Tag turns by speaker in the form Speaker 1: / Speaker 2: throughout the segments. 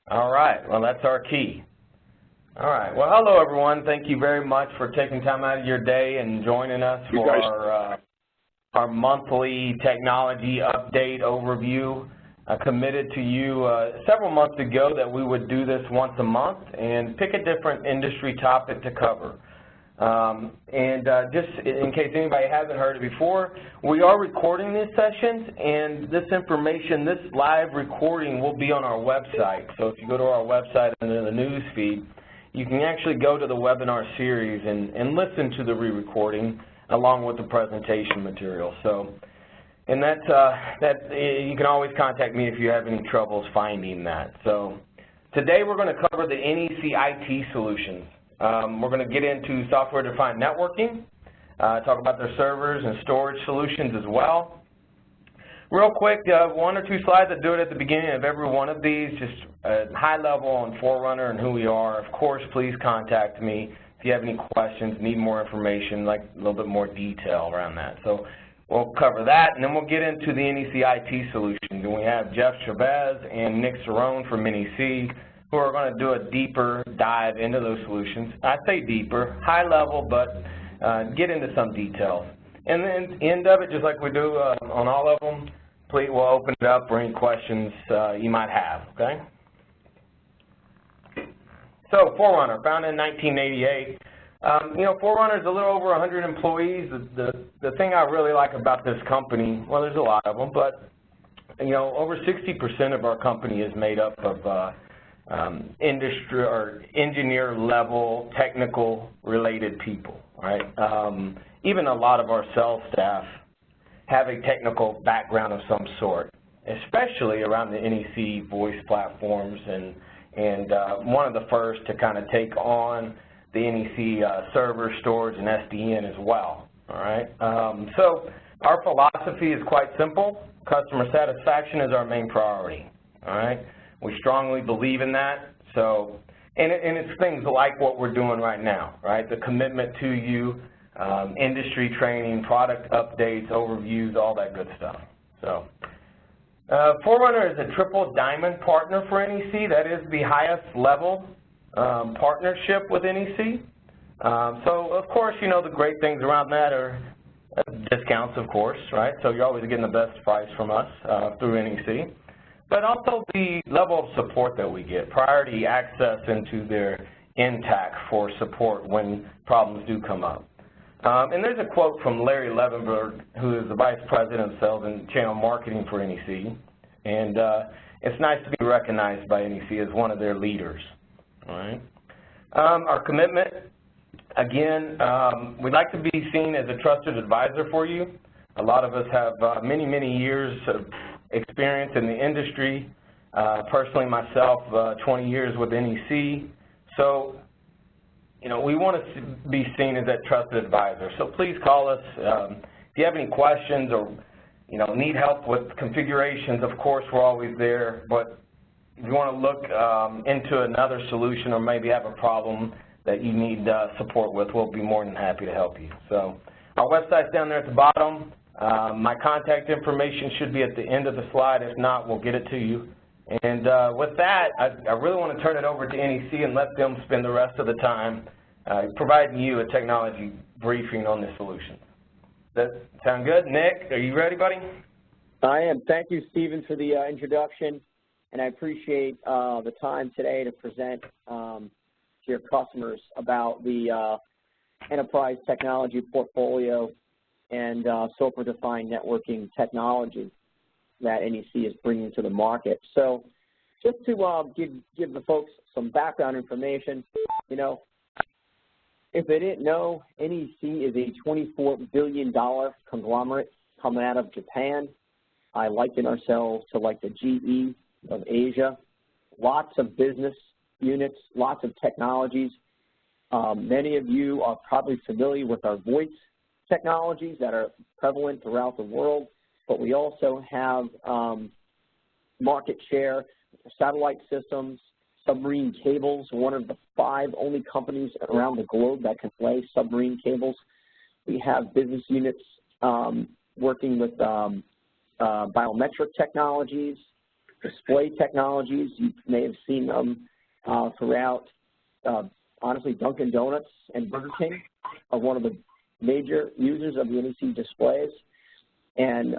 Speaker 1: All right, well, that's our key. All right, well, hello, everyone. Thank you very much for taking time out of your day and joining us for our monthly technology update overview. I committed to you several months ago that we would do this once a month and pick a different industry topic to cover. Just in case anybody hasn't heard it before, we are recording these sessions, and this information, this live recording will be on our website. So if you go to our website under the news feed, you can actually go to the webinar series and listen to the re-recording along with the presentation material. So, and you can always contact me if you have any troubles finding that. So today we're going to cover the NEC IT solutions. We're going to get into software-defined networking, talk about their servers and storage solutions as well. Real quick, one or two slides. I do it at the beginning of every one of these, just high level on Forerunner and who we are. Of course, please contact me if you have any questions, need more information, like a little bit more detail around that. So we'll cover that, and then we'll get into the NEC IT solutions. And we have Jeff Chavez and Nick Cerrone from NEC, who are going to do a deeper dive into those solutions. I say deeper, high level, but get into some details. And then at the end of it, just like we do on all of them, please, we'll open it up for any questions you might have, okay? So Forerunner, founded in 1988. You know, Forerunner is a little over 100 employees. The thing I really like about this company, well, there's a lot of them, but, you know, over 60% of our company is made up of industry or engineer level technical related people, right? Even a lot of our sales staff have a technical background of some sort, especially around the NEC voice platforms and one of the first to kind of take on the NEC server storage and SDN as well, all right? So our philosophy is quite simple. Customer satisfaction is our main priority, all right? We strongly believe in that. So, and it's things like what we're doing right now, right? The commitment to you, industry training, product updates, overviews, all that good stuff. So, Forerunner is a triple diamond partner for NEC. That is the highest level partnership with NEC. So, of course, you know, the great things around that are discounts, of course, right? So you're always getting the best price from us through NEC. But also the level of support that we get, priority access into their intact for support when problems do come up. And there's a quote from Larry Levenberg, who is the Vice President of Sales and Channel Marketing for NEC, and it's nice to be recognized by NEC as one of their leaders. All right. Our commitment, again, we'd like to be seen as a trusted advisor for you. A lot of us have many, many years of experience in the industry. Personally, myself, 20 years with NEC. So, you know, we want to be seen as that trusted advisor. So please call us if you have any questions or, you know, need help with configurations. Of course, we're always there. But if you want to look into another solution or maybe have a problem that you need support with, we'll be more than happy to help you. So our website's down there at the bottom. My contact information should be at the end of the slide. If not, we'll get it to you. And with that, I really want to turn it over to NEC and let them spend the rest of the time providing you a technology briefing on the solution. Does that sound good? Nick, are you ready, buddy?
Speaker 2: I am. Thank you, Stephen, for the introduction. And I appreciate the time today to present to your customers about the enterprise technology portfolio and software-defined networking technology that NEC is bringing to the market. So just to give the folks some background information, you know, if they didn't know, NEC is a $24 billion conglomerate coming out of Japan. I liken ourselves to like the GE of Asia. Lots of business units, lots of technologies. Many of you are probably familiar with our voice technologies that are prevalent throughout the world, but we also have market share for satellite systems, submarine cables, one of the 5 only companies around the globe that can lay submarine cables. We have business units working with biometric technologies, display technologies. You may have seen them throughout, honestly, Dunkin' Donuts and Burger King are one of the major users of the NEC displays. And,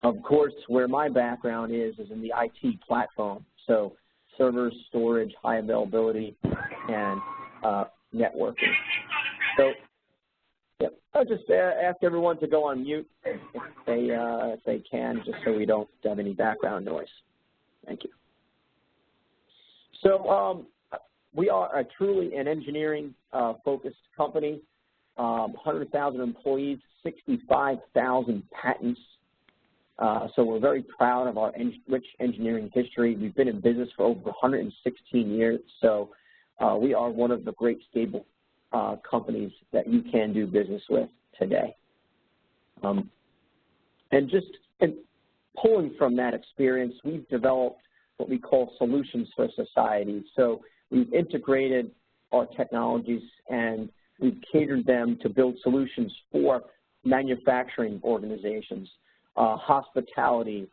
Speaker 2: of course, where my background is in the IT platform. So servers, storage, high availability, and networking. So, yep, I'll just ask everyone to go on mute if they can, just so we don't have any background noise. Thank you. So we are truly an engineering-focused company, 100,000 employees, 65,000 patents. So we're very proud of our rich engineering history. We've been in business for over 116 years, so we are one of the great stable companies that you can do business with today. And pulling from that experience, we've developed what we call solutions for society. So we've integrated our technologies and we've catered them to build solutions for manufacturing organizations, hospitality.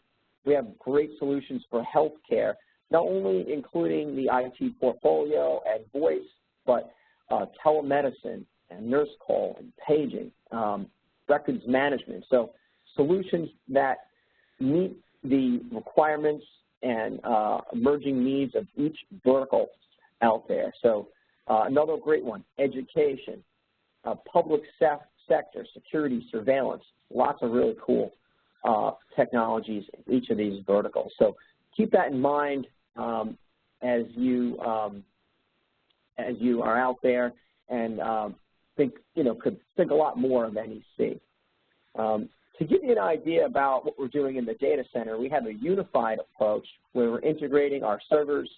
Speaker 2: We have great solutions for healthcare, not only including the IT portfolio and voice, but telemedicine and nurse call and paging, records management. So solutions that meet the requirements and emerging needs of each vertical out there. So another great one, education, public sector, security, surveillance, lots of really cool technologies in each of these verticals. So keep that in mind as you are out there and could think a lot more of NEC. To give you an idea about what we're doing in the data center, we have a unified approach where we're integrating our servers,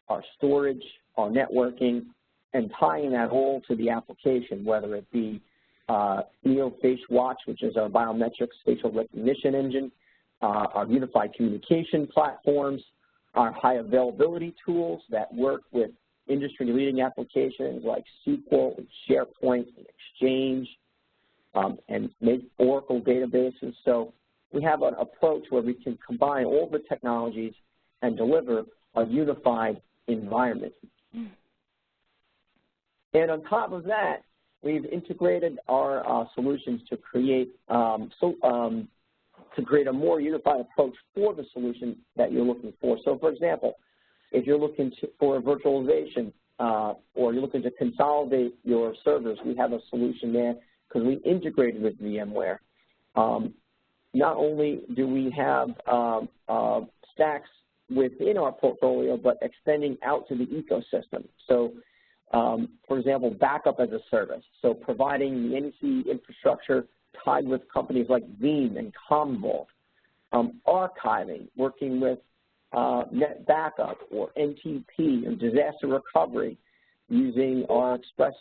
Speaker 2: our storage, our networking, and tying that all to the application, whether it be Face Watch, which is our biometrics facial recognition engine, our unified communication platforms, our high availability tools that work with industry-leading applications like SQL, and SharePoint, and Exchange, and make Oracle databases. So we have an approach where we can combine all the technologies and deliver a unified environment. And on top of that, we've integrated our solutions to create a more unified approach for the solution that you're looking for. So, for example, if you're looking for a virtualization or you're looking to consolidate your servers, we have a solution there because we integrated with VMware. Not only do we have stacks within our portfolio, but extending out to the ecosystem. So, for example, backup as a service. So providing the NEC infrastructure tied with companies like Veeam and Commvault. Archiving, working with Net Backup or NTP or disaster recovery using our Express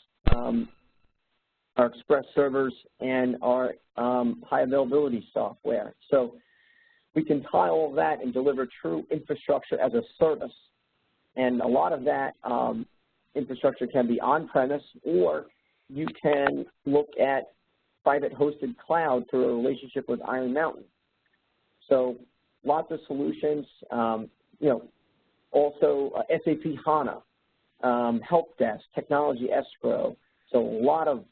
Speaker 2: servers and our high availability software. So we can tie all of that and deliver true infrastructure as a service. And a lot of that infrastructure can be on-premise, or you can look at private hosted cloud through a relationship with Iron Mountain. So lots of solutions, also SAP HANA, help desk, technology escrow. So a lot of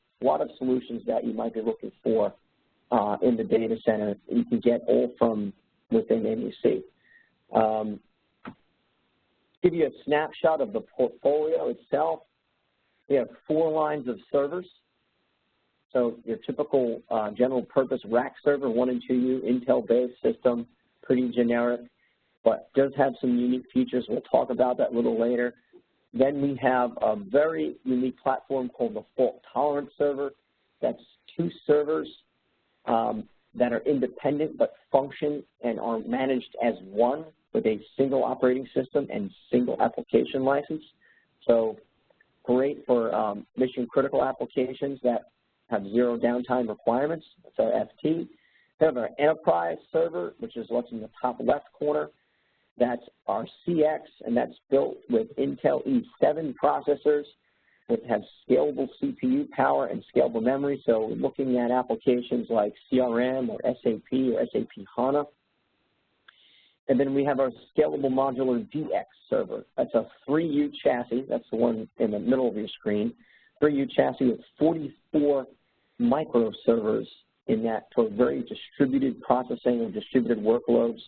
Speaker 2: solutions that you might be looking for in the data center. You can get all from within NEC. Give you a snapshot of the portfolio itself. We have 4 lines of servers. So your typical general purpose rack server, 1 and 2U, Intel-based system, pretty generic, but does have some unique features. We'll talk about that a little later. Then we have a very unique platform called the fault-tolerant server. That's 2 servers that are independent but function and are managed as one with a single operating system and single application license. So great for mission-critical applications that have 0 downtime requirements. That's our FT. We have our enterprise server, which is what's in the top left corner. That's our CX, and that's built with Intel E7 processors that have scalable CPU power and scalable memory. So we're looking at applications like CRM or SAP HANA. And then we have our scalable modular DX server. That's a 3U chassis. That's the one in the middle of your screen. 3U chassis with 44 microservers in that for very distributed processing and distributed workloads.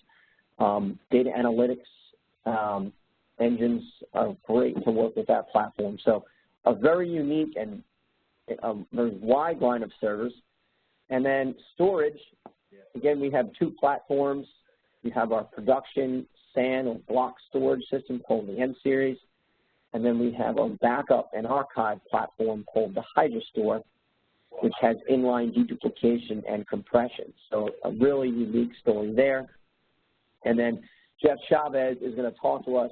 Speaker 2: Data analytics engines are great to work with that platform. So a very unique and a very wide line of servers. And then storage, again, we have two platforms. We have our production SAN or block storage system called the M Series. And then we have a backup and archive platform called the HydroStore, which has inline deduplication and compression. So a really unique story there. And then Jeff Chavez is going to talk to us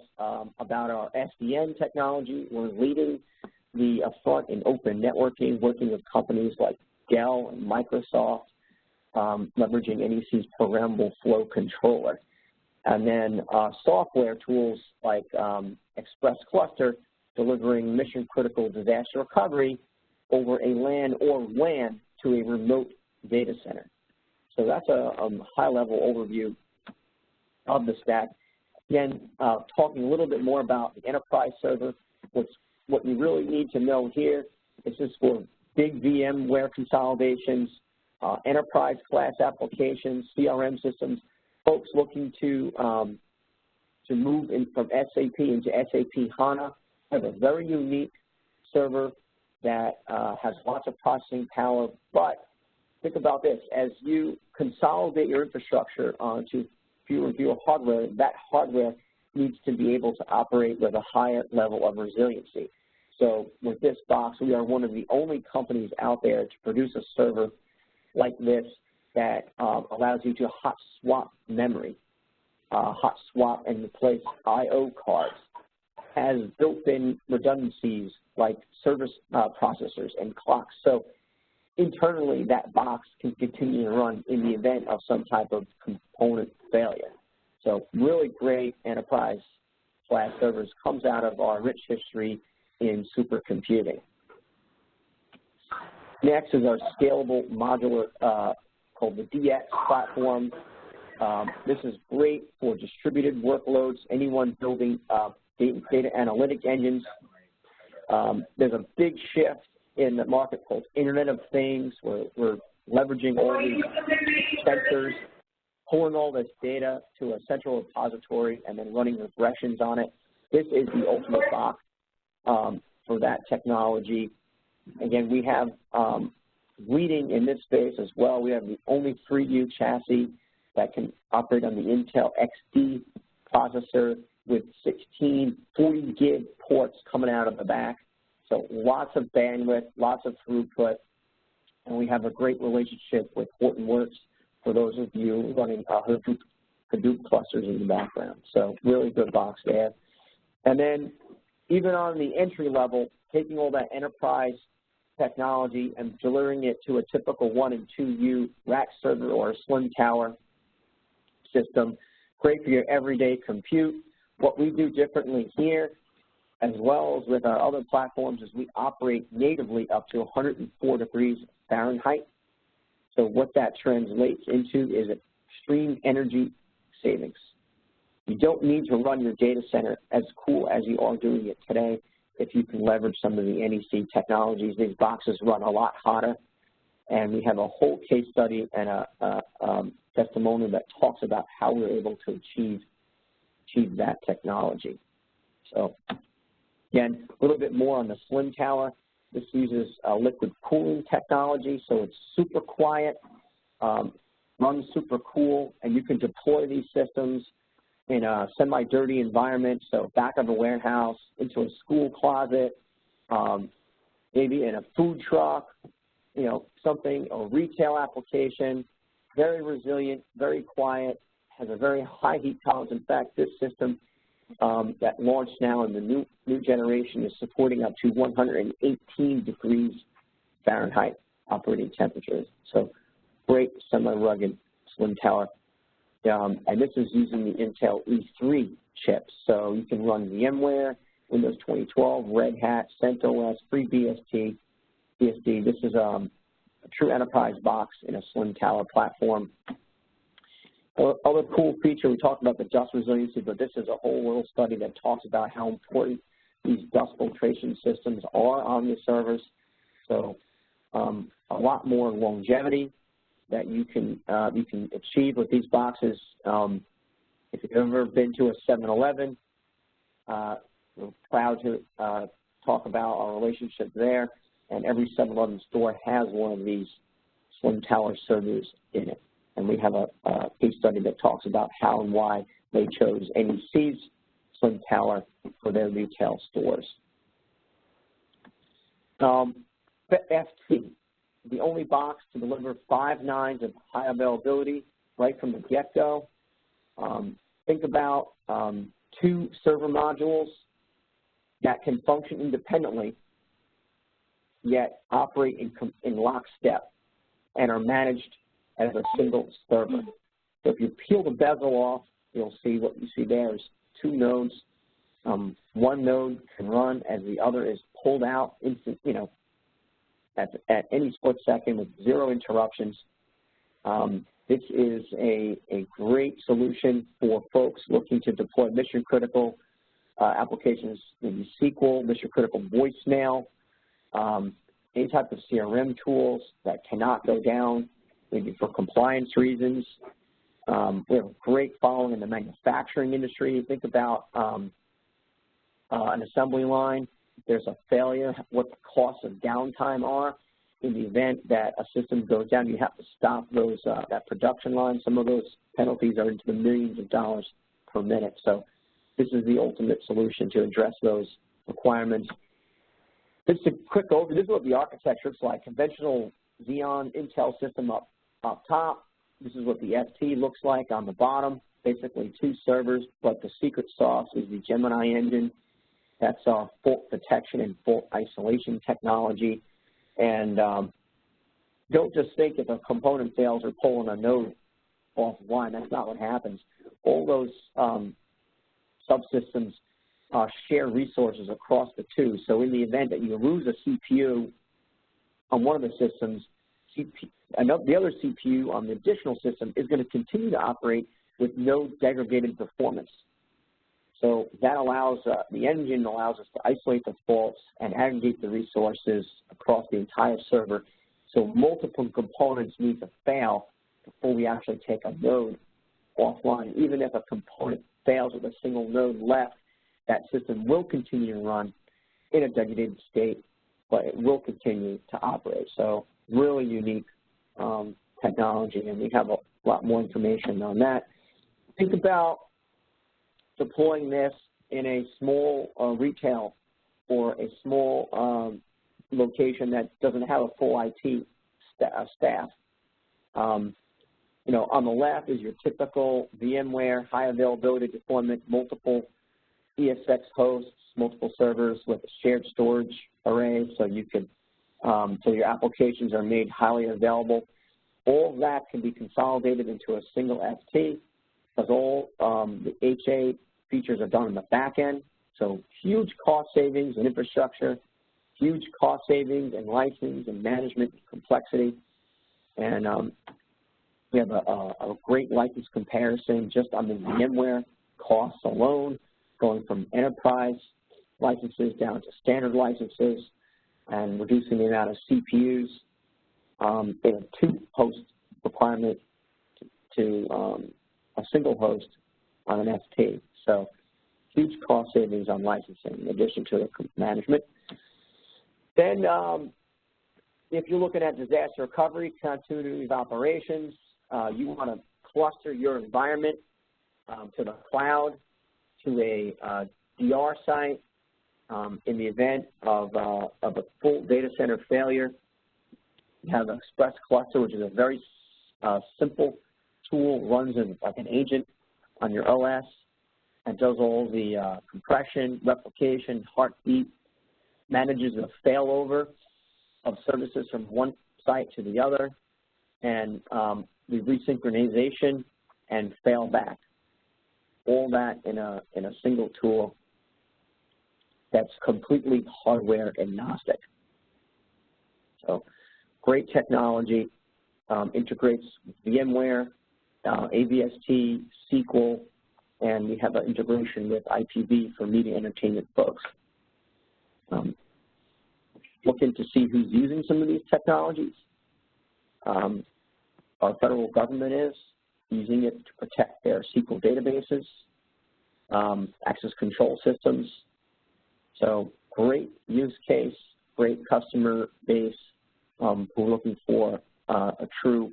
Speaker 2: about our SDN technology. We're leading the front in open networking, working with companies like Dell and Microsoft, leveraging NEC's programmable flow controller. And then software tools like Express Cluster, delivering mission-critical disaster recovery over a LAN or WAN to a remote data center. So that's a high-level overview of the stack. Again, talking a little bit more about the enterprise server. What you really need to know here is this for big VMware consolidations, enterprise-class applications, CRM systems, folks looking to move in from SAP into SAP HANA. Have a very unique server that has lots of processing power, but think about this. As you consolidate your infrastructure onto fewer and fewer hardware, that hardware needs to be able to operate with a higher level of resiliency. So with this box, we are one of the only companies out there to produce a server like this that allows you to hot swap memory, hot swap and replace I/O cards, has built-in redundancies like service processors and clocks. So internally, that box can continue to run in the event of some type of component failure. So really great enterprise class servers, comes out of our rich history in supercomputing. Next is our scalable modular called the DX platform. This is great for distributed workloads, anyone building data analytic engines. There's a big shift in the market called Internet of Things, where we're leveraging all these sensors, pulling all this data to a central repository, and then running regressions on it. This is the ultimate box for that technology. Again, we have leading in this space as well. We have the only 3U chassis that can operate on the Intel XD processor with 16 40-gig ports coming out of the back. So lots of bandwidth, lots of throughput, and we have a great relationship with Hortonworks for those of you running Hadoop clusters in the background. So really good box there. And then even on the entry level, taking all that enterprise technology and delivering it to a typical 1 and 2U rack server or a slim tower system, great for your everyday compute. What we do differently here, as well as with our other platforms, is we operate natively up to 104 degrees Fahrenheit. So what that translates into is extreme energy savings. You don't need to run your data center as cool as you are doing it today if you can leverage some of the NEC technologies. These boxes run a lot hotter, and we have a whole case study and a testimonial that talks about how we're able to achieve that technology. So again, a little bit more on the slim tower. This uses liquid cooling technology, so it's super quiet, runs super cool, and you can deploy these systems in a semi-dirty environment, so back of a warehouse, into a school closet, maybe in a food truck, you know, something, or retail application. Very resilient, very quiet, has a very high heat tolerance. In fact, this system that launched now in the new generation is supporting up to 118 degrees Fahrenheit operating temperatures. So great semi-rugged slim tower. And this is using the Intel E3 chips. So you can run VMware, Windows 2012, Red Hat, CentOS, FreeBSD. This is a true enterprise box in a slim tower platform. Other cool feature, we talked about the dust resiliency, but this is a whole little study that talks about how important these dust filtration systems are on the servers. So a lot more longevity that you can achieve with these boxes. If you've ever been to a 7-Eleven, we're proud to talk about our relationship there, and every 7-Eleven store has one of these slim tower servers in it. And we have a case study that talks about how and why they chose NEC's slim tower for their retail stores. FT, the only box to deliver 5 nines of high availability right from the get-go. Think about 2 server modules that can function independently, yet operate in lockstep and are managed as a single server. So if you peel the bezel off, you'll see what you see there is 2 nodes. One node can run as the other is pulled out at any split second with 0 interruptions. This is a great solution for folks looking to deploy mission-critical applications, maybe SQL, mission-critical voicemail, any type of CRM tools that cannot go down, maybe for compliance reasons. We have a great following in the manufacturing industry. Think about an assembly line. If there's a failure, what the costs of downtime are. In the event that a system goes down, you have to stop those that production line. Some of those penalties are into the millions of dollars per minute. So this is the ultimate solution to address those requirements. Just a quick overview. This is what the architecture looks like. Conventional Xeon Intel system up top. This is what the FT looks like on the bottom. Basically 2 servers, but the secret sauce is the Gemini engine. That's our fault detection and fault isolation technology. And don't just think if a component fails or pulling a node offline. That's not what happens. All those subsystems share resources across the 2. So in the event that you lose a CPU on one of the systems, the other CPU on the additional system is going to continue to operate with no degraded performance. So that allows, the engine allows us to isolate the faults and aggregate the resources across the entire server. So multiple components need to fail before we actually take a node offline. Even if a component fails with a single node left, that system will continue to run in a degraded state, but it will continue to operate. So really unique technology, and we have a lot more information on that. Think about deploying this in a small retail or a small location that doesn't have a full IT staff. On the left is your typical VMware high availability deployment, multiple ESX hosts, multiple servers with a shared storage array, so you can so your applications are made highly available. All of that can be consolidated into a single FT, because all the HA features are done in the back end. So huge cost savings in infrastructure, huge cost savings in license and management complexity. And we have a great license comparison just on the VMware costs alone, going from enterprise licenses down to standard licenses and reducing the amount of CPUs. They have 2 host requirement to a single host on an FT. So huge cost savings on licensing in addition to the management. Then if you're looking at disaster recovery, continuity of operations, you want to cluster your environment to the cloud, to a DR site. In the event of a full data center failure, you have an Express Cluster, which is a very simple tool, runs like an agent on your OS, and does all the compression, replication, heartbeat, manages the failover of services from one site to the other, and the resynchronization and fail back. All that in a single tool that's completely hardware agnostic. So great technology, integrates VMware, AVST, SQL, and we have an integration with IPv for media entertainment folks. Looking to see who's using some of these technologies. Our federal government is using it to protect their SQL databases, access control systems. So great use case, great customer base who are looking for a true,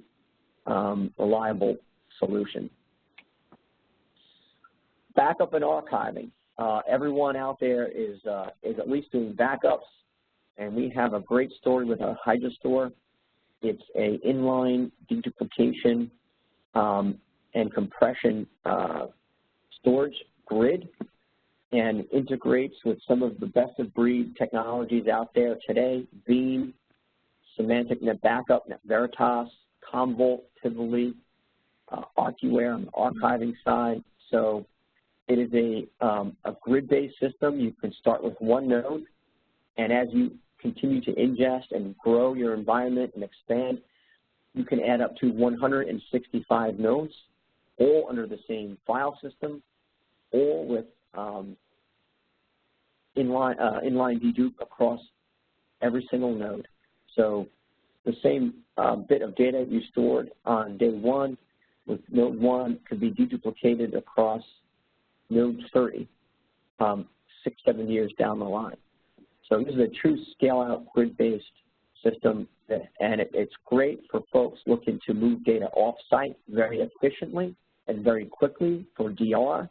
Speaker 2: reliable solution. Backup and archiving. Everyone out there is at least doing backups, and we have a great story with our HydroStore. It's a inline deduplication and compression storage grid, and integrates with some of the best-of-breed technologies out there today: Veeam, Semantic Net Backup, Net Veritas, Commvault, Tivoli, ArchiWare on the archiving side. So it is a grid-based system. You can start with one node, and as you continue to ingest and grow your environment and expand, you can add up to 165 nodes, all under the same file system, all with inline dedupe across every single node. So the same bit of data you stored on day one with node 1 could be deduplicated across node 30, 6-7 years down the line. So this is a true scale-out grid-based system, and it's great for folks looking to move data off-site very efficiently and very quickly for DR.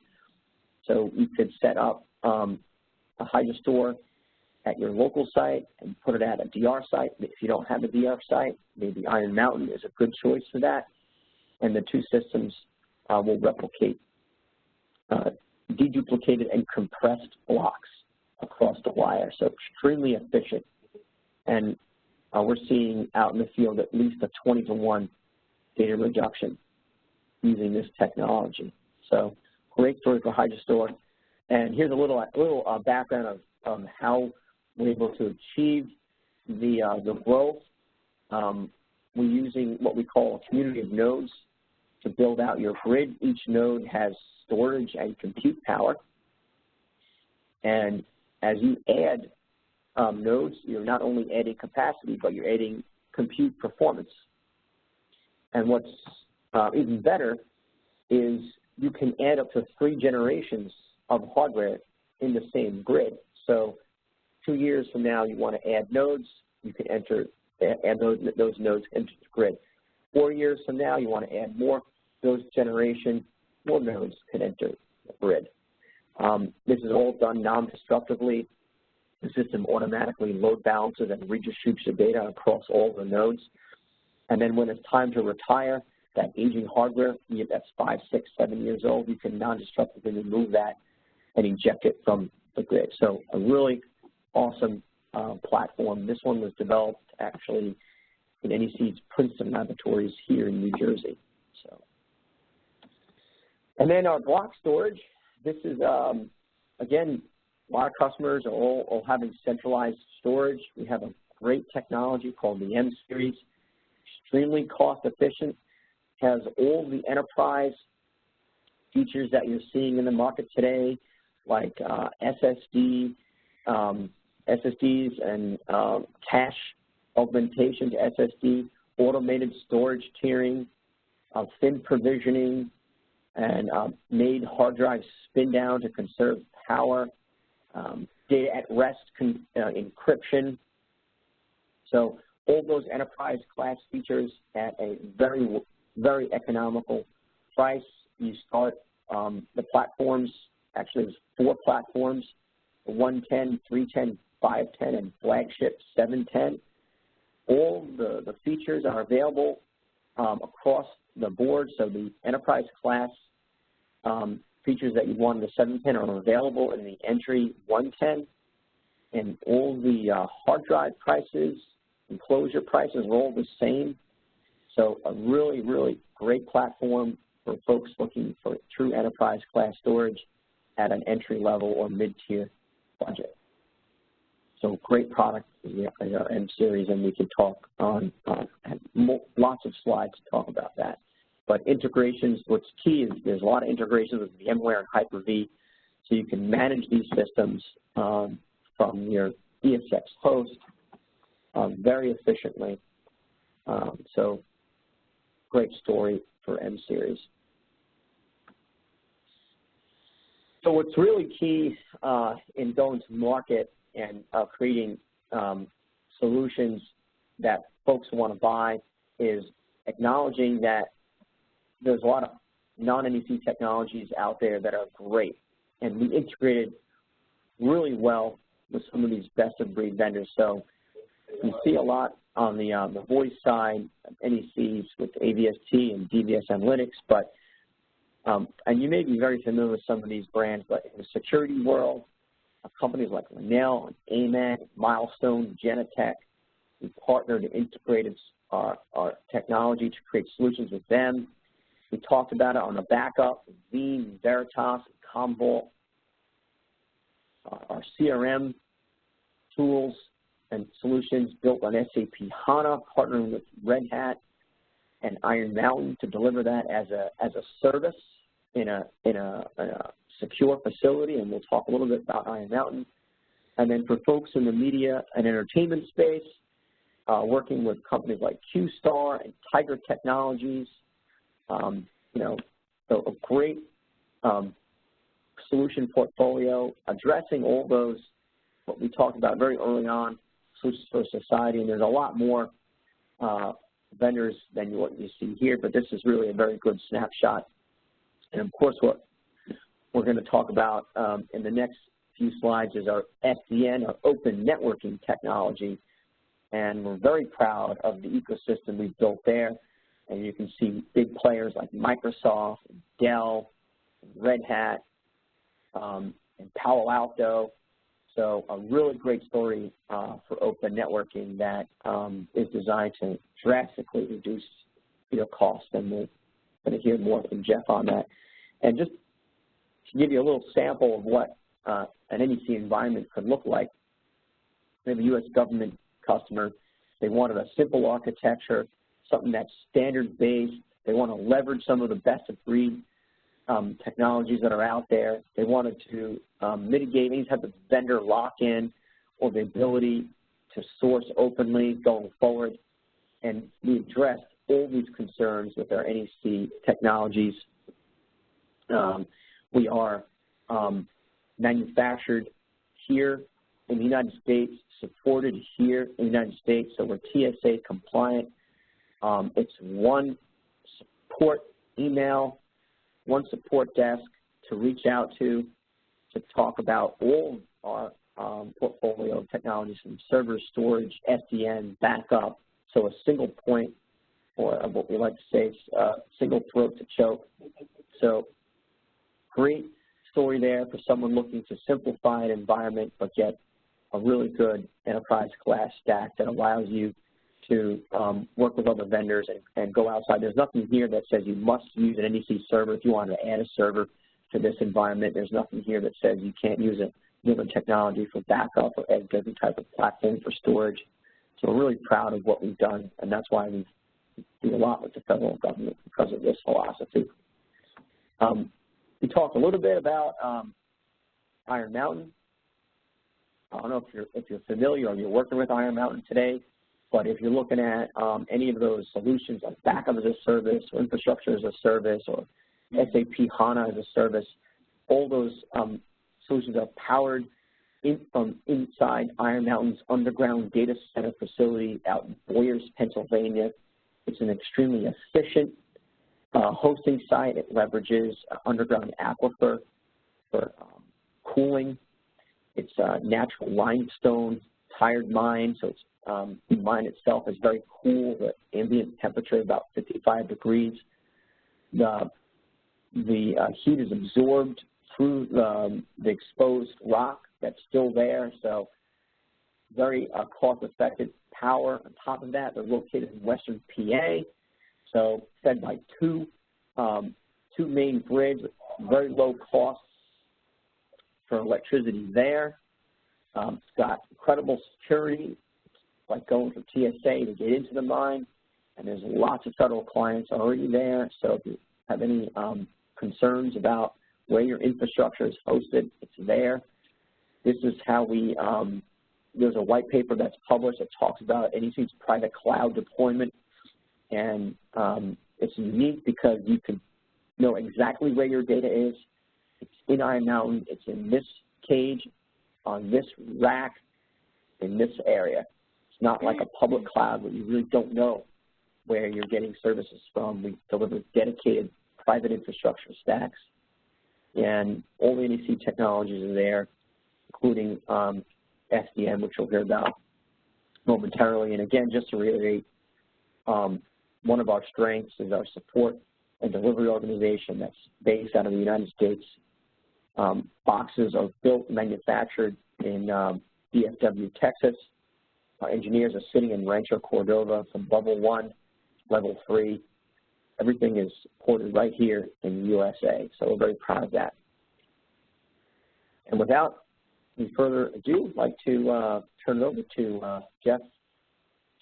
Speaker 2: So you could set up a HydroStore at your local site and put it at a DR site. If you don't have a DR site, maybe Iron Mountain is a good choice for that. And the two systems will replicate deduplicated and compressed blocks across the wire, so extremely efficient. And we're seeing out in the field at least a 20-to-1 data reduction using this technology. So great story for HydroStore. And here's a little background of how we're able to achieve the growth. We're using what we call a community of nodes to build out your grid. Each node has storage and compute power. And as you add nodes, you're not only adding capacity, but you're adding compute performance. And what's even better is you can add up to 3 generations of hardware in the same grid. So 2 years from now, you want to add nodes, you can add those nodes into the grid. 4 years from now, you want to add more those generation, more nodes can enter the grid. This is all done non-destructively. The system automatically load balances and redistributes the data across all the nodes. And then when it's time to retire that aging hardware, that's 5, 6, 7 years old, you can non-destructively remove that and eject it from the grid. So a really awesome platform. This one was developed actually in NEC's Princeton laboratories here in New Jersey. So, and then our block storage. This is, again, a lot of customers are all having centralized storage. We have a great technology called the M series, extremely cost efficient, has all the enterprise features that you're seeing in the market today, like SSDs and cache augmentation to SSD, automated storage tiering, thin provisioning, and made hard drives spin down to conserve power, data at rest encryption. So all those enterprise class features at a very, very economical price. You start the platforms, actually there's 4 platforms, 110, 310, 510, and flagship 710. All the features are available across the board, so the enterprise class features that you want in the 710 are available in the entry 110, and all the hard drive prices, enclosure prices are all the same. So a really, really great platform for folks looking for true enterprise class storage at an entry level or mid-tier budget. So great product is our M series, and we can talk on lots of slides to talk about that. But integrations, what's key is there's a lot of integrations with VMware and Hyper-V, so you can manage these systems from your ESX host very efficiently. So great story for M-Series. So what's really key in going to market and creating solutions that folks want to buy is acknowledging that there's a lot of non-NEC technologies out there that are great, and we integrated really well with some of these best-of-breed vendors. So we see a lot on the voice side of NECs with AVST and DVS Analytics, but and you may be very familiar with some of these brands, but in the security world, companies like Linnell, AMAT, Milestone, Genetec, we partnered and integrated our technology to create solutions with them. We talked about it on the backup, Veeam, Veritas, Commvault, our CRM tools and solutions built on SAP HANA, partnering with Red Hat and Iron Mountain to deliver that as a service in a secure facility, and we'll talk a little bit about Iron Mountain. And then for folks in the media and entertainment space, working with companies like QStar and Tiger Technologies, you know, so a great solution portfolio addressing all those, what we talked about very early on, solutions for society, and there's a lot more vendors than what you see here, but this is really a very good snapshot. And of course, what we're going to talk about in the next few slides is our SDN, our open networking technology, and we're very proud of the ecosystem we've built there. And you can see big players like Microsoft, Dell, Red Hat, and Palo Alto. So a really great story for open networking that is designed to drastically reduce your costs, and we're going to hear more from Jeff on that. And just to give you a little sample of what an NEC environment could look like, we have a U.S. government customer. They wanted a simple architecture, something that's standard-based. They want to leverage some of the best-of-breed technologies that are out there. They wanted to mitigate any type of vendor lock-in or the ability to source openly going forward. And we addressed all these concerns with our NEC technologies. We are manufactured here in the United States, supported here in the United States, so we're TSA compliant. It's one support email, one support desk to reach out to talk about all our portfolio of technologies from server, storage, SDN, backup, so a single point, or what we like to say, single throat to choke. So great story there for someone looking to simplify an environment but get a really good enterprise class stack that allows you to work with other vendors and go outside. There's nothing here that says you must use an NEC server. If you want to add a server to this environment, there's nothing here that says you can't use a different technology for backup or a different type of platform for storage. So we're really proud of what we've done, and that's why we do a lot with the federal government, because of this philosophy. We talked a little bit about Iron Mountain. I don't know if you're familiar or you're working with Iron Mountain today, but if you're looking at any of those solutions like backup as a service or infrastructure as a service or SAP HANA as a service, all those solutions are powered from inside Iron Mountain's underground data center facility out in Boyers, Pennsylvania. It's an extremely efficient hosting site. It leverages underground aquifer for cooling. It's a natural limestone tired mine, so it's, the mine itself is very cool. The ambient temperature is about 55 degrees. The heat is absorbed through the exposed rock that's still there, so very cost-effective power. On top of that, they're located in western PA, so fed by two main grids with very low costs for electricity there. It's got incredible security. It's like going from TSA to get into the mine. and there's lots of federal clients already there. So if you have any concerns about where your infrastructure is hosted, it's there. This is how we, there's a white paper that's published that talks about NEC's private cloud deployment, and it's unique because you can know exactly where your data is. It's in Iron Mountain, it's in this cage, on this rack, in this area. It's not like a public cloud where you really don't know where you're getting services from. We deliver dedicated private infrastructure stacks, and all the NEC technologies are there, including SDN, which you'll hear about momentarily. And again, just to reiterate, one of our strengths is our support and delivery organization that's based out of the United States. Boxes are built, manufactured in DFW, Texas. Our engineers are sitting in Rancho Cordova from level 1, level 3. Everything is supported right here in the USA, so we're very proud of that. And without any further ado, I'd like to turn it over to Jeff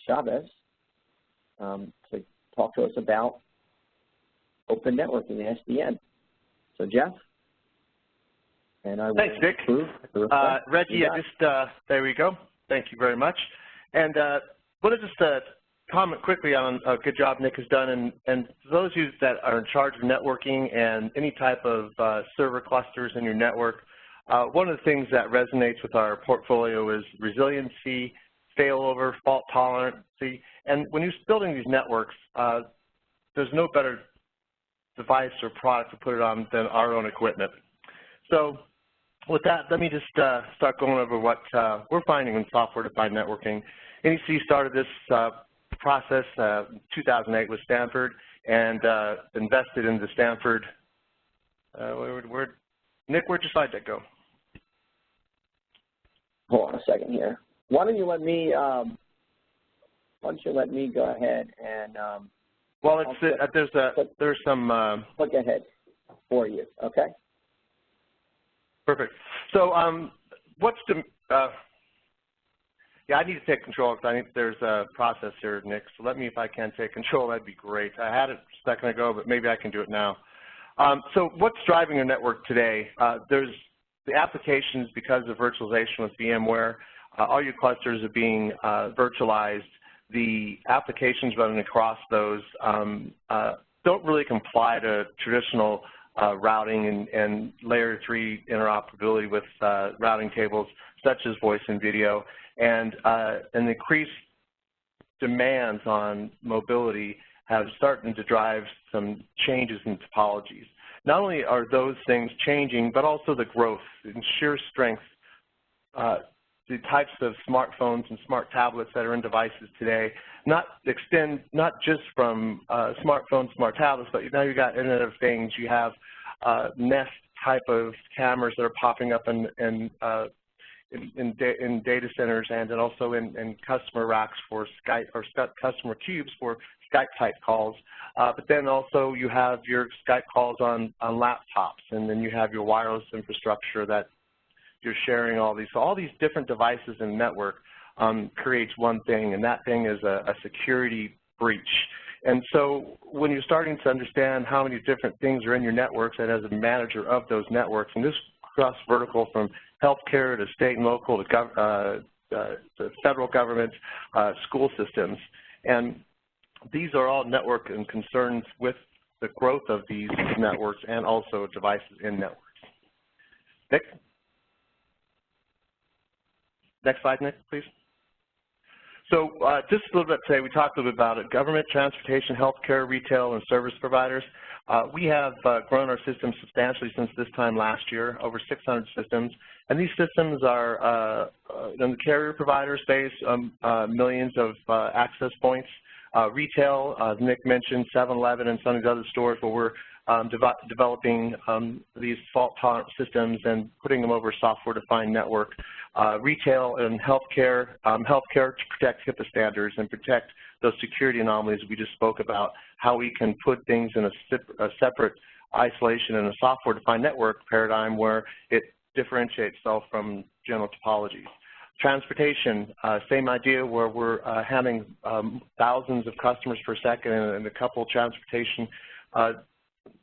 Speaker 2: Chavez to talk to us about open networking and SDN. So Jeff? And I will
Speaker 3: Thanks, Nick. Reggie, there we go. Thank you very much. And want to just comment quickly on a good job Nick has done. And for those of you that are in charge of networking and any type of server clusters in your network, one of the things that resonates with our portfolio is resiliency, failover, fault tolerancy. And when you're building these networks, there's no better device or product to put it on than our own equipment. So with that, let me just start going over what we're finding in software-defined networking. NEC started this process in 2008 with Stanford and invested in the Stanford, Nick, where'd your slide deck go?
Speaker 2: Hold on a second here. Why don't you let me go ahead and
Speaker 3: well, there's some
Speaker 2: click ahead for you, okay?
Speaker 3: Perfect. So what's the yeah, I need to take control because I think there's a process here, Nick. So let me, if I can take control, that'd be great. I had it a second ago, but maybe I can do it now. So what's driving your network today? There's the applications because of virtualization with VMware. All your clusters are being virtualized. The applications running across those don't really comply to traditional routing and layer 3 interoperability with routing tables such as voice and video, and increased demands on mobility have started to drive some changes in topologies. Not only are those things changing, but also the growth and sheer strength, the types of smartphones and smart tablets that are in devices today extend not just from smartphones, smart tablets, but now you've got Internet of Things. You have Nest type of cameras that are popping up in data centers and then also in customer racks for Skype or customer cubes for Skype type calls. But then also you have your Skype calls on laptops, and then you have your wireless infrastructure that you're sharing all these. So all these different devices in the network creates one thing, and that thing is a security breach. And so when you're starting to understand how many different things are in your networks, and as a manager of those networks, and this cross vertical from healthcare to state and local to federal governments, school systems, and these are all network and concerns with the growth of these networks and also devices in networks. Nick? Next slide, Nick, please. So just a little bit today, we talked a little bit about it. Government, transportation, healthcare, retail, and service providers. We have grown our systems substantially since this time last year, over 600 systems. And these systems are in the carrier provider space, millions of access points. Retail, Nick mentioned 7-Eleven and some of the other stores where we're developing these fault-tolerant systems and putting them over a software-defined network. Retail and healthcare, healthcare to protect HIPAA standards and protect those security anomalies we just spoke about, how we can put things in a separate isolation in a software-defined network paradigm where it differentiates itself from general topologies. Transportation, same idea where we're having thousands of customers per second and a couple transportation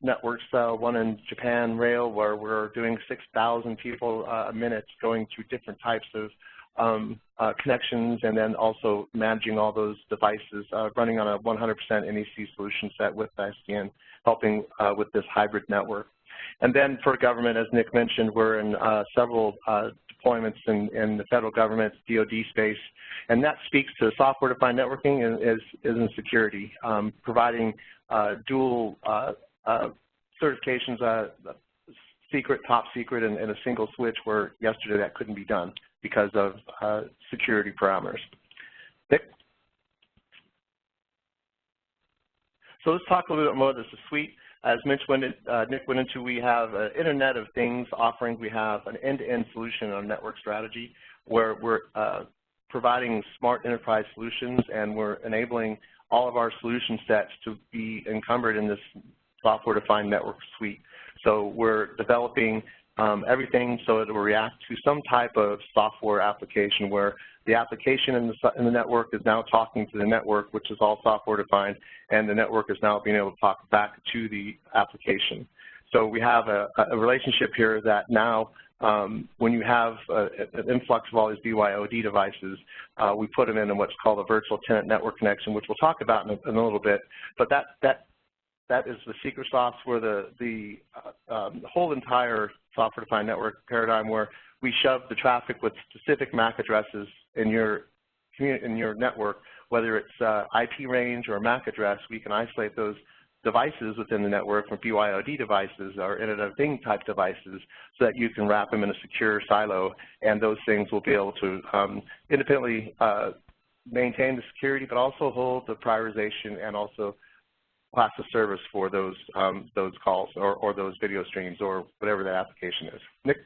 Speaker 3: networks, one in Japan Rail where we're doing 6,000 people a minute going through different types of connections, and then also managing all those devices, running on a 100% NEC solution set with SDN, helping with this hybrid network. And then for government, as Nick mentioned, we're in several deployments in the federal government, DoD space, and that speaks to software-defined networking is in security, providing dual certifications, secret, top secret, and a single switch where yesterday that couldn't be done because of security parameters. Nick? So let's talk a little bit more. This is suite. As Nick went into, we have an Internet of Things offering. We have an end-to-end solution on network strategy where we're providing smart enterprise solutions, and we're enabling all of our solution sets to be encumbered in this software-defined network suite. So we're developing everything so it will react to some type of software application where the application in the network is now talking to the network, which is all software-defined, and the network is now being able to talk back to the application. So we have a relationship here that now when you have an influx of all these BYOD devices, we put them in what's called a virtual tenant network connection, which we'll talk about in a little bit. But that is the secret sauce for the whole entire software-defined network paradigm, where we shove the traffic with specific MAC addresses in your network, whether it's IP range or MAC address. We can isolate those devices within the network from BYOD devices or Internet of Things type devices so that you can wrap them in a secure silo, and those things will be able to independently maintain the security, but also hold the prioritization and also class of service for those calls or those video streams or whatever that application is. Nick?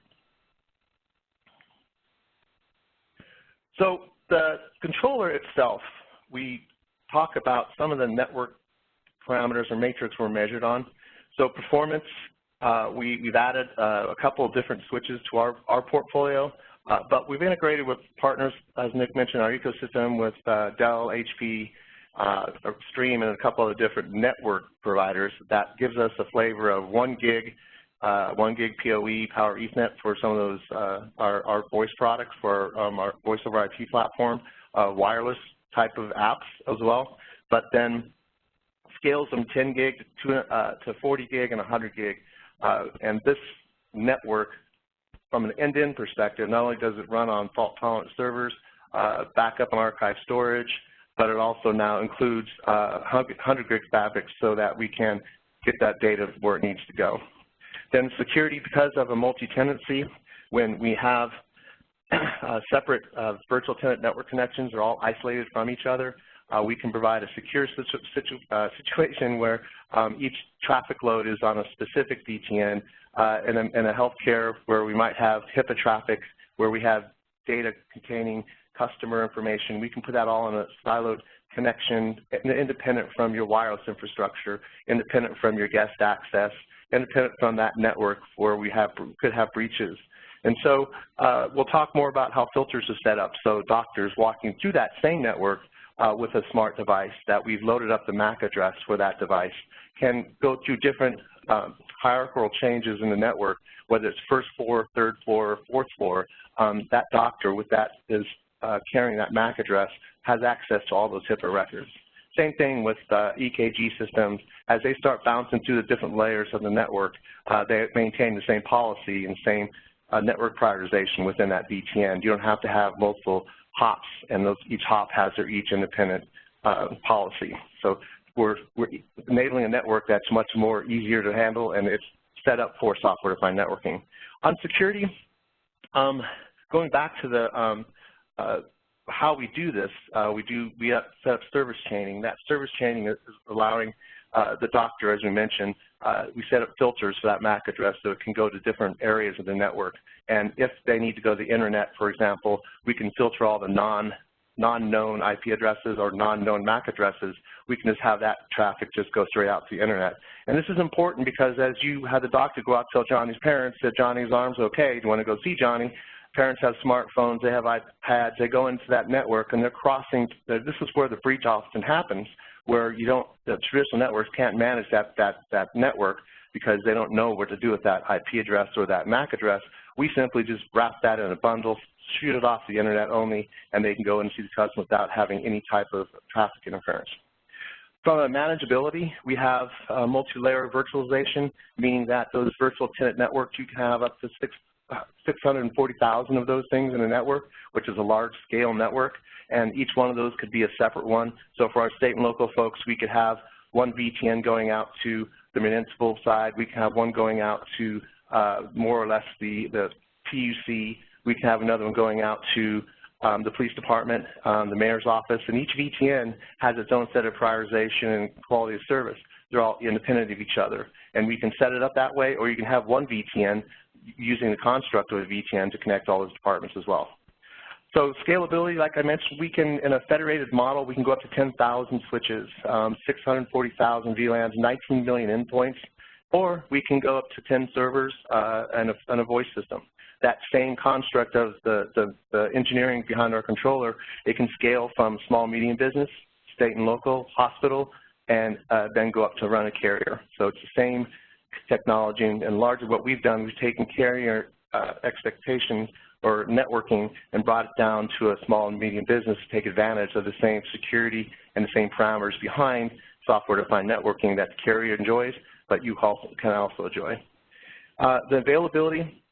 Speaker 3: So the controller itself, we talk about some of the network parameters or matrix we're measured on. So performance, we've added a couple of different switches to our portfolio, but we've integrated with partners, as Nick mentioned, our ecosystem with Dell, HP, Stream, and a couple of different network providers. That gives us a flavor of 1 gig PoE, Power Ethernet for some of those, our voice products for our voice over IP platform, wireless type of apps as well, but then scales from 10 gig to 40 gig and 100 gig. And this network, from an end-to-end perspective, not only does it run on fault-tolerant servers, backup and archive storage, but it also now includes 100 gig fabrics so that we can get that data where it needs to go. Then security, because of a multi-tenancy, when we have separate virtual tenant network connections are all isolated from each other, we can provide a secure situation where each traffic load is on a specific VPN, in a healthcare where we might have HIPAA traffic, where we have data containing customer information. We can put that all in a siloed connection, independent from your wireless infrastructure, independent from your guest access, independent from that network where we could have breaches. And so we'll talk more about how filters are set up. So doctors walking through that same network with a smart device that we've loaded up the MAC address for that device can go through different hierarchical changes in the network, whether it's first floor, third floor, fourth floor. That doctor with that is carrying that MAC address has access to all those HIPAA records. Same thing with EKG systems. As they start bouncing through the different layers of the network, they maintain the same policy and same network prioritization within that VPN. You don't have to have multiple hops, and each hop has their each independent policy. So we're enabling a network that's much more easier to handle, and it's set up for software-defined networking. On security, going back to the how we do this, we set up service chaining. That service chaining is allowing the doctor, as we mentioned, we set up filters for that MAC address so it can go to different areas of the network. And if they need to go to the internet, for example, we can filter all the non-known IP addresses or non-known MAC addresses. We can just have that traffic just go straight out to the internet. And this is important because as you had the doctor go out and tell Johnny's parents that Johnny's arm's okay, do you want to go see Johnny? parents have smartphones, they have iPads, they go into that network and they're crossing, this is where the breach often happens, where you don't, the traditional networks can't manage that network because they don't know what to do with that IP address or that MAC address. We simply just wrap that in a bundle, shoot it off the internet only, and they can go and see the customer without having any type of traffic interference. From a manageability, we have multi-layer virtualization, meaning that those virtual tenant networks, you can have up to 640,000 of those things in a network, which is a large-scale network, and each one of those could be a separate one. So for our state and local folks, we could have one VTN going out to the municipal side. We can have one going out to more or less the PUC. We can have another one going out to the police department, the mayor's office, and each VTN has its own set of prioritization and quality of service. They're all independent of each other, and we can set it up that way, or you can have one VTN using the construct of a VTN to connect all those departments as well. So scalability, like I mentioned, we can, in a federated model, we can go up to 10,000 switches, 640,000 VLANs, 19 million endpoints, or we can go up to 10 servers and a voice system. That same construct of the engineering behind our controller, it can scale from small, medium business, state and local, hospital, and then go up to run a carrier. So it's the same technology, and largely what we've done, we've taken carrier expectations or networking and brought it down to a small and medium business to take advantage of the same security and the same parameters behind software-defined networking that the carrier enjoys, but you can also enjoy. The availability,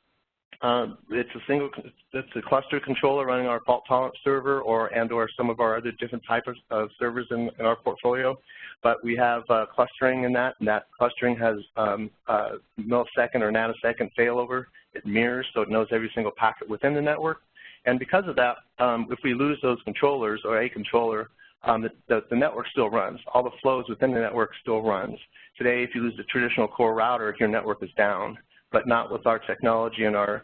Speaker 3: it's a cluster controller running our fault-tolerant server or some of our other different types of servers in our portfolio. But we have clustering in that, and that clustering has millisecond or nanosecond failover. It mirrors, so it knows every single packet within the network. And because of that, if we lose those controllers or a controller, the network still runs. All the flows within the network still runs. Today, if you lose the traditional core router, your network is down, but not with our technology and our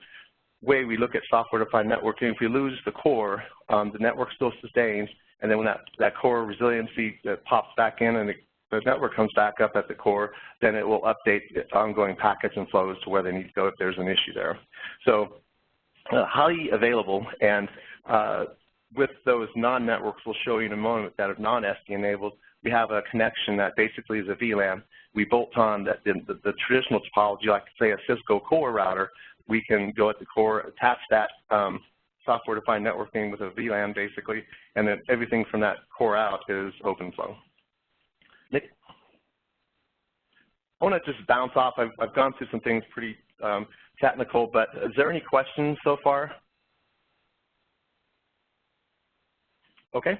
Speaker 3: way we look at software-defined networking. If we lose the core, the network still sustains, and then when that core resiliency that pops back in and the network comes back up at the core, then it will update its ongoing packets and flows to where they need to go if there's an issue there. So highly available, and with those non-networks we'll show you in a moment that are non-SD enabled, we have a connection that basically is a VLAN. We bolt on that the traditional topology, like say a Cisco core router, we can go at the core, attach that software-defined networking with a VLAN basically, and then everything from that core out is open flow. Nick? I want to just bounce off. I've gone through some things pretty technical, but is there any questions so far? Okay.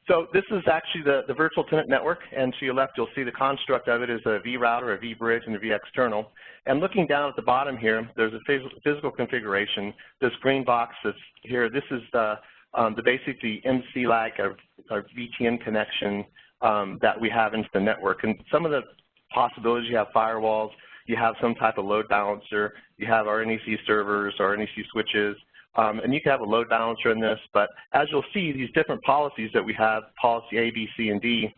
Speaker 3: So this is actually the virtual tenant network, and to your left you'll see the construct of it is a vRouter, a vBridge, and a vExternal. And looking down at the bottom here, there's a physical configuration. This green box that's here, this is the basically MCLAG or VTN connection that we have into the network. And some of the possibilities, you have firewalls, you have some type of load balancer, you have our NEC servers or NEC switches, and you can have a load balancer in this, but as you'll see, these different policies that we have, policy A, B, C, and D,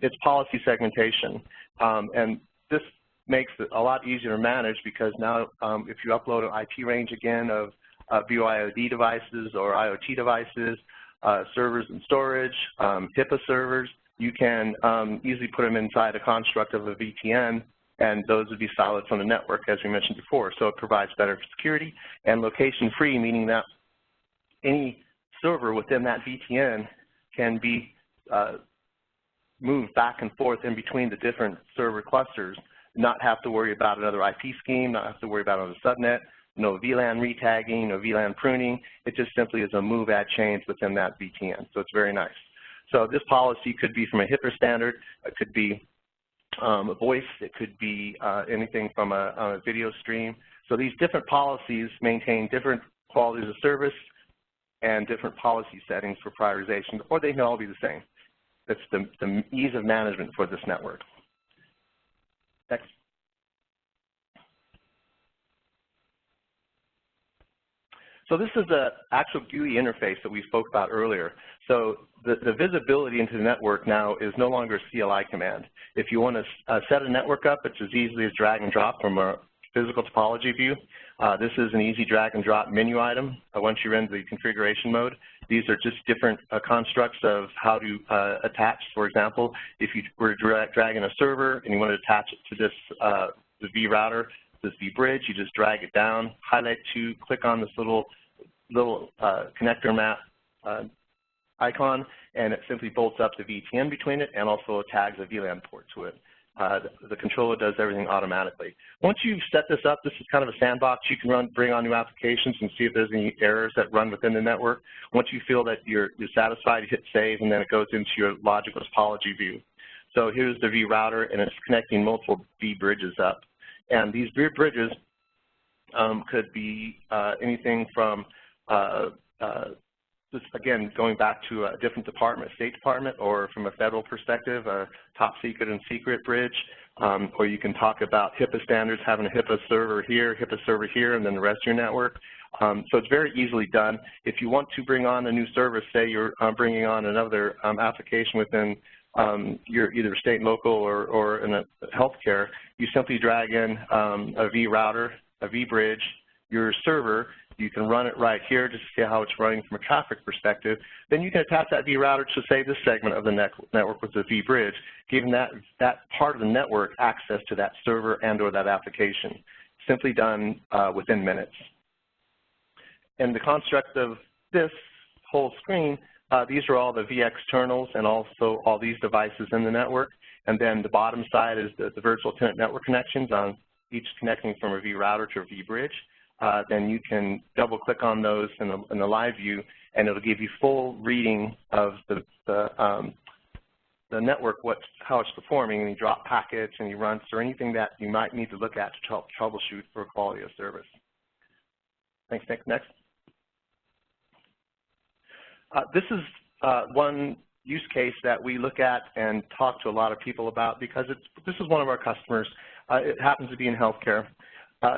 Speaker 3: it's policy segmentation. And this makes it a lot easier to manage because now if you upload an IP range again of BYOD devices or IoT devices, servers and storage, HIPAA servers, you can easily put them inside a construct of a VTN, and those would be siloed from the network, as we mentioned before. So it provides better security and location-free, meaning that any server within that VTN can be moved back and forth in between the different server clusters, not have to worry about another IP scheme, not have to worry about another subnet, no VLAN retagging, no VLAN pruning. It just simply is a move, add, change within that VTN. So it's very nice. So this policy could be from a HIPAA standard, it could be a voice, it could be anything from a video stream. So these different policies maintain different qualities of service and different policy settings for prioritization, or they can all be the same. That's the ease of management for this network. Next. So this is the actual GUI interface that we spoke about earlier. So the visibility into the network now is no longer a CLI command. If you want to set a network up, it's as easily as drag and drop from a physical topology view. This is an easy drag and drop menu item. Once you're in the configuration mode, these are just different constructs of how to attach. For example, if you were dragging a server and you want to attach it to this, the V router, this V bridge, you just drag it down, highlight to, click on this little connector map icon, and it simply bolts up the VTN between it and also tags a VLAN port to it. The controller does everything automatically. Once you've set this up, this is kind of a sandbox. You can bring on new applications and see if there's any errors that run within the network. Once you feel that you're satisfied, you hit save, and then it goes into your logical topology view. So here's the V router, and it's connecting multiple V bridges up. And these V bridges could be anything from just, again, going back to a different department, State Department, or from a federal perspective, a top secret and secret bridge, or you can talk about HIPAA standards, having a HIPAA server here, and then the rest of your network. So it's very easily done. If you want to bring on a new service, say you're bringing on another application within your either state and local or in a healthcare, you simply drag in a V router, a V bridge, your server. You can run it right here just to see how it's running from a traffic perspective. Then you can attach that V router to, say, this segment of the network with the V bridge, giving that part of the network access to that server and or that application. Simply done within minutes. And the construct of this whole screen, these are all the V externals and also all these devices in the network. And then the bottom side is the virtual tenant network connections, on each connecting from a V router to a V bridge. Then you can double click on those in the live view, and it'll give you full reading of the network, how it's performing, and you drop packets and you runts or anything that you might need to look at to troubleshoot for quality of service. Thanks, Nick. Next. This is one use case that we look at and talk to a lot of people about because this is one of our customers. It happens to be in healthcare.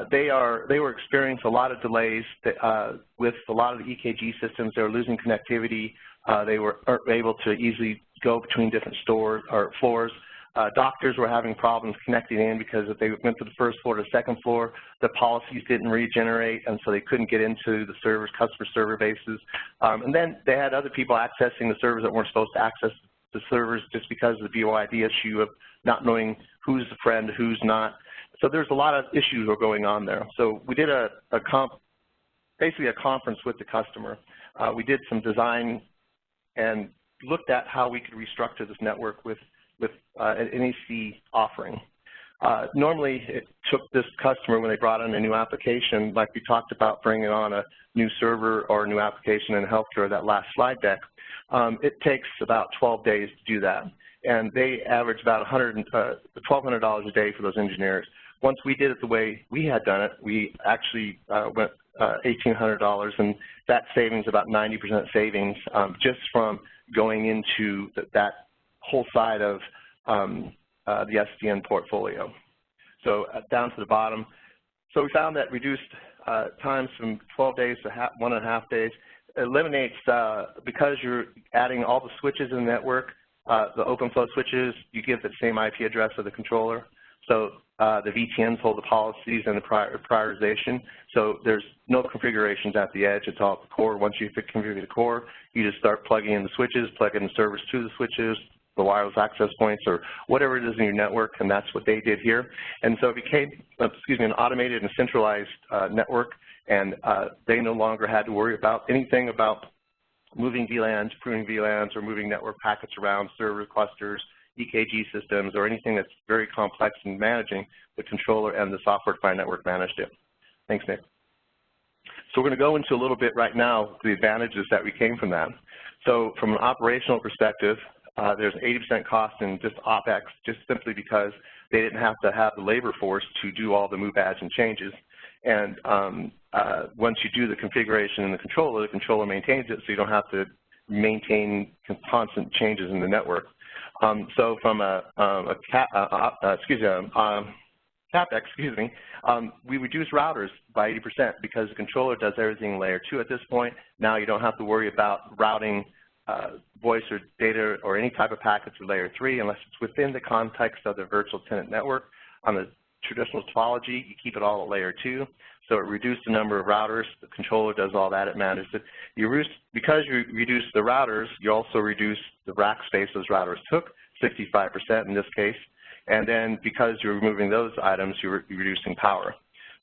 Speaker 3: They were experiencing a lot of delays with a lot of the EKG systems. They were losing connectivity. They weren't able to easily go between different stores or floors. Doctors were having problems connecting in because if they went to the first floor to the second floor, the policies didn't regenerate, and so they couldn't get into the servers, customer server bases. And then they had other people accessing the servers that weren't supposed to access the servers just because of the BOID issue of not knowing who's the friend, who's not. So there's a lot of issues that are going on there. So we did basically a conference with the customer. We did some design and looked at how we could restructure this network with an NEC offering. Normally, it took this customer, when they brought in a new application, like we talked about bringing on a new server or a new application in healthcare, that last slide deck, it takes about 12 days to do that. And they average about $1,200 a day for those engineers. Once we did it the way we had done it, we actually went $1,800, and that savings, about 90% savings, just from going into that whole side of the SDN portfolio. So down to the bottom. So we found that reduced times from 12 days to 1.5 days. Eliminates, because you're adding all the switches in the network, the open flow switches, you give the same IP address of the controller. So the VTNs hold the policies and the prioritization. So there's no configurations at the edge. It's all at the core. Once you configure the core, you just start plugging in the switches, plug in the servers to the switches, the wireless access points, or whatever it is in your network, and that's what they did here. And so it became, an automated and centralized network, and they no longer had to worry about anything about moving VLANs, pruning VLANs, or moving network packets around server clusters, EKG systems, or anything that's very complex in managing. The controller and the software-defined network managed it. Thanks, Nick. So we're going to go into a little bit right now the advantages that we came from that. So from an operational perspective, there's 80% cost in just OpEx, just simply because they didn't have to have the labor force to do all the move, adds, and changes. And once you do the configuration in the controller maintains it, so you don't have to maintain constant changes in the network. So from CapEx, we reduced routers by 80% because the controller does everything in layer 2 at this point. Now you don't have to worry about routing voice or data or any type of packets to layer 3 unless it's within the context of the virtual tenant network. On the traditional topology, you keep it all at layer 2. So it reduced the number of routers. The controller does all that. It manages it. Because you reduce the routers, you also reduce the rack space those routers took, 65% in this case. And then because you're removing those items, you're reducing power.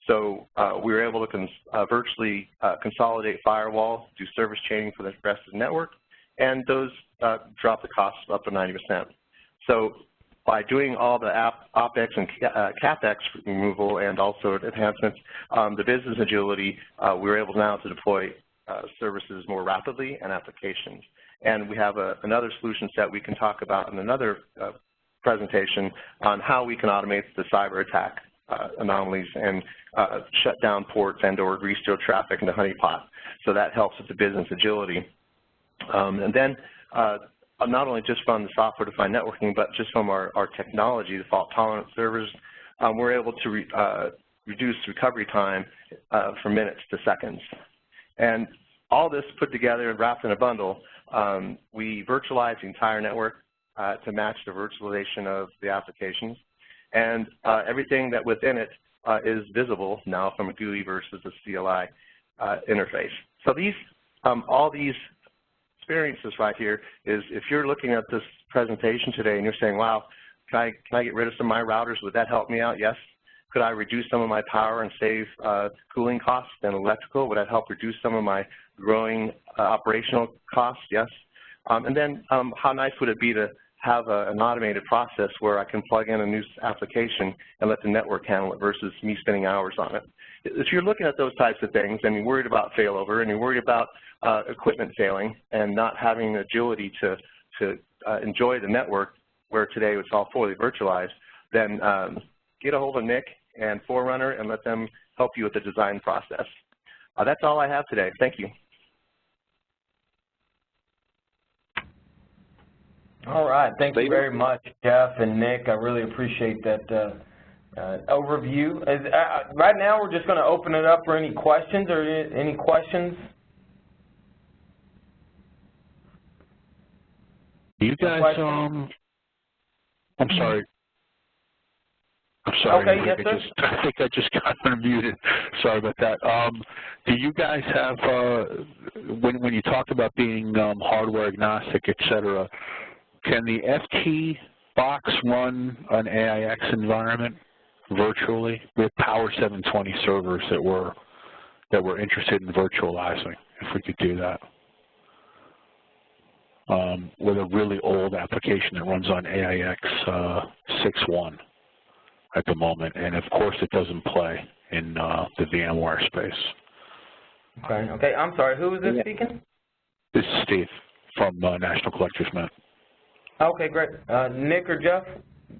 Speaker 3: So we were able to virtually consolidate firewall, do service chaining for the rest of the network, and those drop the costs up to 90%. So by doing all the OpEx and CapEx removal and also enhancements, the business agility, we were able now to deploy services more rapidly and applications. And we have another solution set we can talk about in another presentation on how we can automate the cyber attack anomalies and shut down ports and or restore traffic into honeypot. So that helps with the business agility. And then not only just from the software-defined networking, but just from our technology, the fault-tolerant servers, we're able to reduce recovery time from minutes to seconds. And all this put together and wrapped in a bundle, we virtualize the entire network to match the virtualization of the applications. And everything that within it is visible now from a GUI versus a CLI interface. So these, all these experiences right here is if you're looking at this presentation today and you're saying, wow, can I get rid of some of my routers? Would that help me out? Yes. Could I reduce some of my power and save cooling costs and electrical? Would that help reduce some of my growing operational costs? Yes. And then how nice would it be to have an automated process where I can plug in a new application and let the network handle it versus me spending hours on it. If you're looking at those types of things and you're worried about failover and you're worried about equipment failing and not having the agility to enjoy the network where today it's all fully virtualized, then get a hold of Nick and Forerunner and let them help you with the design process. That's all I have today. Thank you.
Speaker 1: All right. Thank you very much, Jeff and Nick. I really appreciate that overview. Right now, we're just going to open it up for any questions or any questions.
Speaker 4: You guys, I'm sorry.
Speaker 1: Okay, yes, sir.
Speaker 4: I think I just got unmuted. Sorry about that. Do you guys have, when you talk about being hardware agnostic, et cetera, can the FT box run an AIX environment virtually? We have Power 720 servers that we're interested in virtualizing, if we could do that. With a really old application that runs on AIX 6.1 at the moment, and of course it doesn't play in the VMware space.
Speaker 1: Okay. Okay. I'm sorry. Who is this speaking?
Speaker 4: This is Steve from National Collectors Mint.
Speaker 1: Okay, great. Nick or Jeff,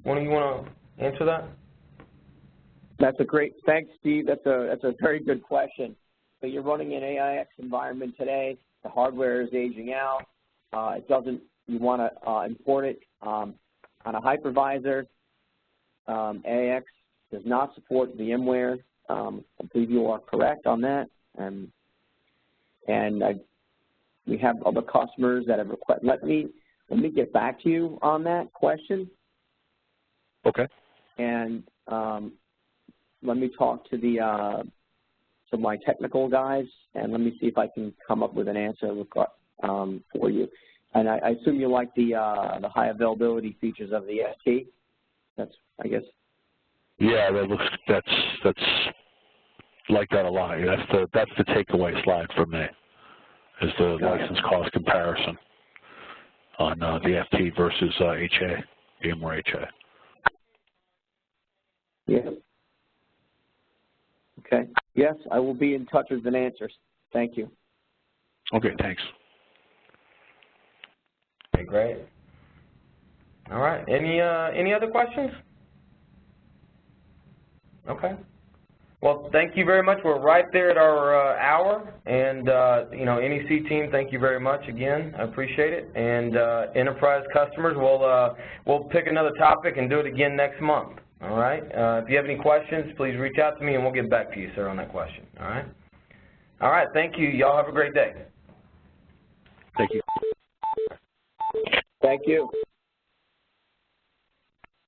Speaker 1: one of you want to answer that?
Speaker 2: That's a great. Thanks, Steve. That's a very good question. So you're running an AIX environment today. The hardware is aging out. It doesn't. You want to import it on a hypervisor. AIX does not support VMware. I believe you are correct on that. We have other customers that have requested. Let me get back to you on that question.
Speaker 4: Okay.
Speaker 2: And let me talk to my technical guys, and let me see if I can come up with an answer for you. And I assume you like the high availability features of the ST. That's, I guess.
Speaker 4: Yeah, that's like that a lot. That's the takeaway slide for me, is the license cost comparison on the FT versus HA, VMware HA.
Speaker 2: Yeah. Okay. Yes, I will be in touch with an answer. Thank you.
Speaker 4: Okay, thanks.
Speaker 1: Okay, great. All right. Any other questions? Okay. Well, thank you very much. We're right there at our hour, and NEC team, thank you very much again. I appreciate it. And enterprise customers, we'll pick another topic and do it again next month. All right. If you have any questions, please reach out to me, and we'll get back to you, sir, on that question. All right. All right. Thank you. Y'all have a great day.
Speaker 4: Thank you.
Speaker 2: Thank you.